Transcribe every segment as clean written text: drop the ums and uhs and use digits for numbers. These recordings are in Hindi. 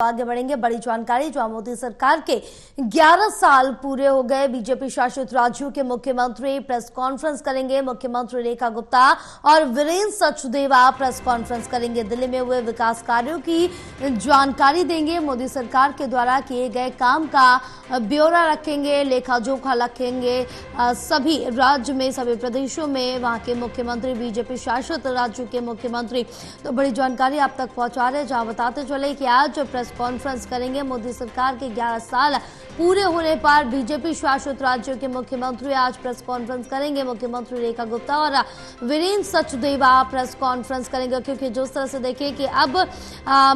आगे बढ़ेंगे। बड़ी जानकारी जो मोदी सरकार के 11 साल पूरे हो गए, बीजेपी शासित राज्यों के मुख्यमंत्री प्रेस कॉन्फ्रेंस करेंगे। मुख्यमंत्री रेखा गुप्ता और वीरेंद्र सचदेवा प्रेस कॉन्फ्रेंस करेंगे। दिल्ली में हुए विकास कार्यों की जानकारी देंगे। मोदी सरकार के द्वारा किए गए काम का ब्यौरा रखेंगे, लेखा जोखा रखेंगे। सभी राज्य में, सभी प्रदेशों में वहां के मुख्यमंत्री, बीजेपी शासित राज्यों के मुख्यमंत्री तो बड़ी जानकारी आप तक पहुंचा रहे, जहां बताते चले कि आज प्रेस कॉन्फ्रेंस करेंगे। मोदी सरकार के 11 साल पूरे होने पर बीजेपी शासित राज्यों के मुख्यमंत्री आज प्रेस कॉन्फ्रेंस करेंगे। मुख्यमंत्री रेखा गुप्ता और वीरेंद्र सचदेवा प्रेस कॉन्फ्रेंस करेंगे, क्योंकि जिस तरह से देखिए कि अब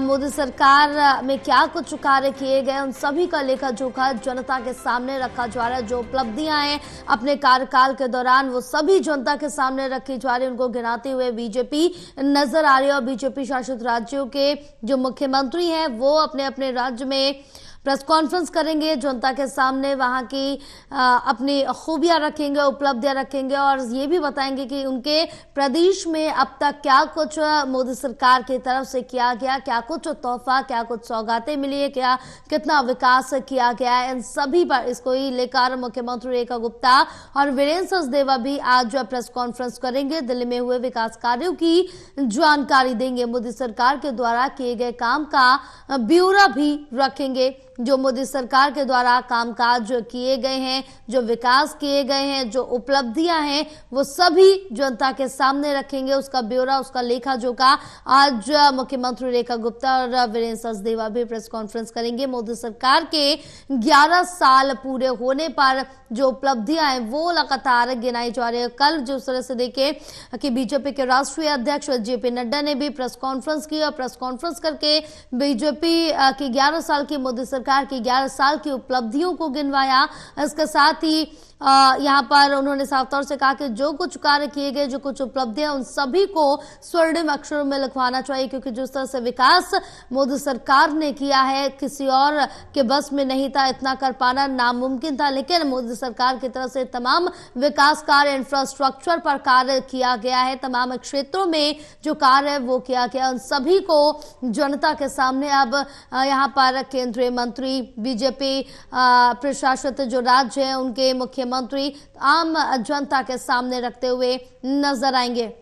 मोदी सरकार में क्या कुछ कार्य किए गए, उन सभी का लेखा जोखा जनता के सामने रखा जा रहा है। जो उपलब्धियां हैं अपने कार्यकाल के दौरान, वो सभी जनता के सामने रखी जा रही है। उनको गिनाते हुए बीजेपी नजर आ रही है और बीजेपी शासित राज्यों के जो मुख्यमंत्री हैं वो अपने अपने राज्य में प्रेस कॉन्फ्रेंस करेंगे, जनता के सामने वहां की अपनी खूबियां रखेंगे, उपलब्धियां रखेंगे और ये भी बताएंगे कि उनके प्रदेश में अब तक क्या कुछ मोदी सरकार की तरफ से किया गया, क्या कुछ तोहफा, क्या कुछ सौगातें मिली है, क्या कितना विकास किया गया है। इन सभी पर इसको ही लेकर मुख्यमंत्री रेखा गुप्ता और वीरेंद्र सचदेवा भी आज प्रेस कॉन्फ्रेंस करेंगे। दिल्ली में हुए विकास कार्यों की जानकारी देंगे। मोदी सरकार के द्वारा किए गए काम का ब्यौरा भी रखेंगे। जो मोदी सरकार के द्वारा कामकाज किए गए हैं, जो विकास किए गए हैं, जो उपलब्धियां हैं, वो सभी जनता के सामने रखेंगे। उसका ब्यौरा, उसका लेखा जोखा आज मुख्यमंत्री रेखा गुप्ता और वीरेंद्र सचदेवा भी प्रेस कॉन्फ्रेंस करेंगे। मोदी सरकार के 11 साल पूरे होने पर जो उपलब्धियां हैं वो लगातार गिनाई जा रही है। कल जिस तरह से देखे कि बीजेपी के राष्ट्रीय अध्यक्ष जेपी नड्डा ने भी प्रेस कॉन्फ्रेंस की और प्रेस कॉन्फ्रेंस करके बीजेपी की 11 साल की, मोदी सरकार की 11 साल की उपलब्धियों को गिनवाया। इसके साथ ही यहाँ पर उन्होंने साफ तौर से कहा कि जो कुछ कार्य किए गए, जो कुछ उपलब्धियां, उन सभी को स्वर्णिम अक्षरों में लिखवाना चाहिए, क्योंकि जिस तरह से विकास मोदी सरकार ने किया है किसी और के बस में नहीं था, इतना कर पाना नामुमकिन था। लेकिन मोदी सरकार की तरफ से तमाम विकास कार्य, इंफ्रास्ट्रक्चर पर कार्य किया गया है, तमाम क्षेत्रों में जो कार्य है वो किया गया। उन सभी को जनता के सामने अब यहाँ पर केंद्रीय मंत्री, बीजेपी प्रशासित जो राज्य है उनके मुख्यमंत्री आम जनता के सामने रखते हुए नजर आएंगे।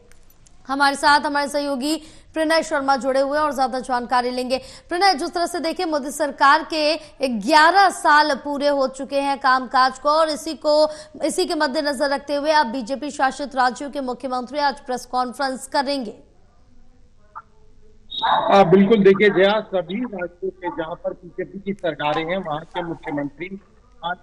हमारे साथ हमारे सहयोगी प्रणय शर्मा जुड़े हुए और ज्यादा जानकारी लेंगे। प्रणय, जिस तरह से देखें मोदी सरकार के 11 साल पूरे हो चुके हैं कामकाज को, और इसी के मद्देनजर रखते हुए अब बीजेपी शासित राज्यों के मुख्यमंत्री आज प्रेस कॉन्फ्रेंस करेंगे। बिल्कुल, देखिए जया, सभी राज्यों के जहां पर बीजेपी की सरकारें हैं वहां के मुख्यमंत्री आज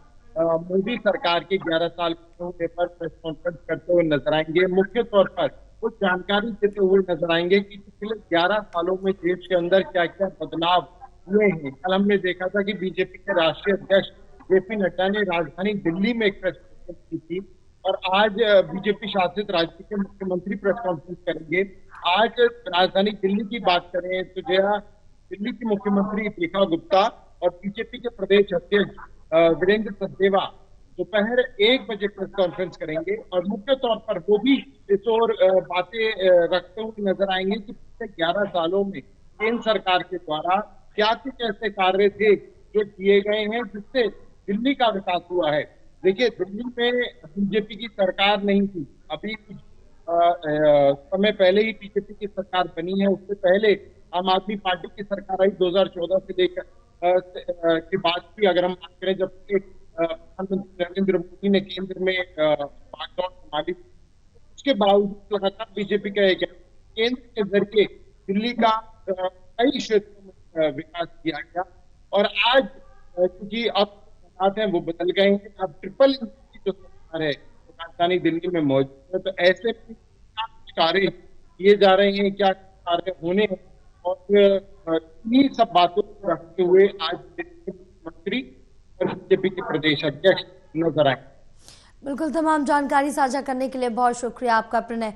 मोदी सरकार के 11 साल होने पर प्रेस कॉन्फ्रेंस करते हुए नजर आएंगे। मुख्य तौर पर कुछ जानकारी देते हुए नजर आएंगे कि पिछले 11 सालों में देश के अंदर क्या क्या बदलाव हुए हैं। कल हमने देखा था कि बीजेपी के राष्ट्रीय अध्यक्ष जेपी नड्डा ने राजधानी दिल्ली में एक प्रेस कॉन्फ्रेंस की थी और आज बीजेपी शासित राज्य के मुख्यमंत्री प्रेस कॉन्फ्रेंस करेंगे। आज राजधानी दिल्ली की बात करें तो जया, दिल्ली की मुख्यमंत्री रेखा गुप्ता और बीजेपी के प्रदेश अध्यक्ष वीरेंद्र सचदेवा दोपहर 1 बजे प्रेस कॉन्फ्रेंस करेंगे और मुख्य तौर पर वो भी इस ओर बातें रखते हुए नजर आएंगे कि पिछले 11 सालों में केंद्र सरकार के द्वारा क्या कुछ ऐसे कार्य थे जो किए गए हैं जिससे दिल्ली का विकास हुआ है। देखिए, दिल्ली में बीजेपी की सरकार नहीं थी, अभी कुछ समय पहले ही बीजेपी की सरकार बनी है। उससे पहले आम आदमी पार्टी की सरकार आई 2014 से लेकर की बात की। अगर हम बात करें जब प्रधानमंत्री नरेंद्र मोदी ने केंद्र में बागडोर संभाली, उसके बावजूद लगातार बीजेपी का केंद्र के जरिए दिल्ली का कई क्षेत्रों में विकास किया गया और आज क्योंकि अब हालात हैं वो बदल गए हैं, अब ट्रिपल इंजन की जो सरकार है राजधानी दिल्ली में मौजूद है, तो ऐसे में क्या कुछ कार्य किए जा रहे हैं, क्या कार्य होने हैं और इन्हीं सब बातों को रखते हुए आज मुख्यमंत्री और बीजेपी के प्रदेश अध्यक्ष नजर आए। बिल्कुल, तमाम जानकारी साझा करने के लिए बहुत शुक्रिया आपका प्रणय।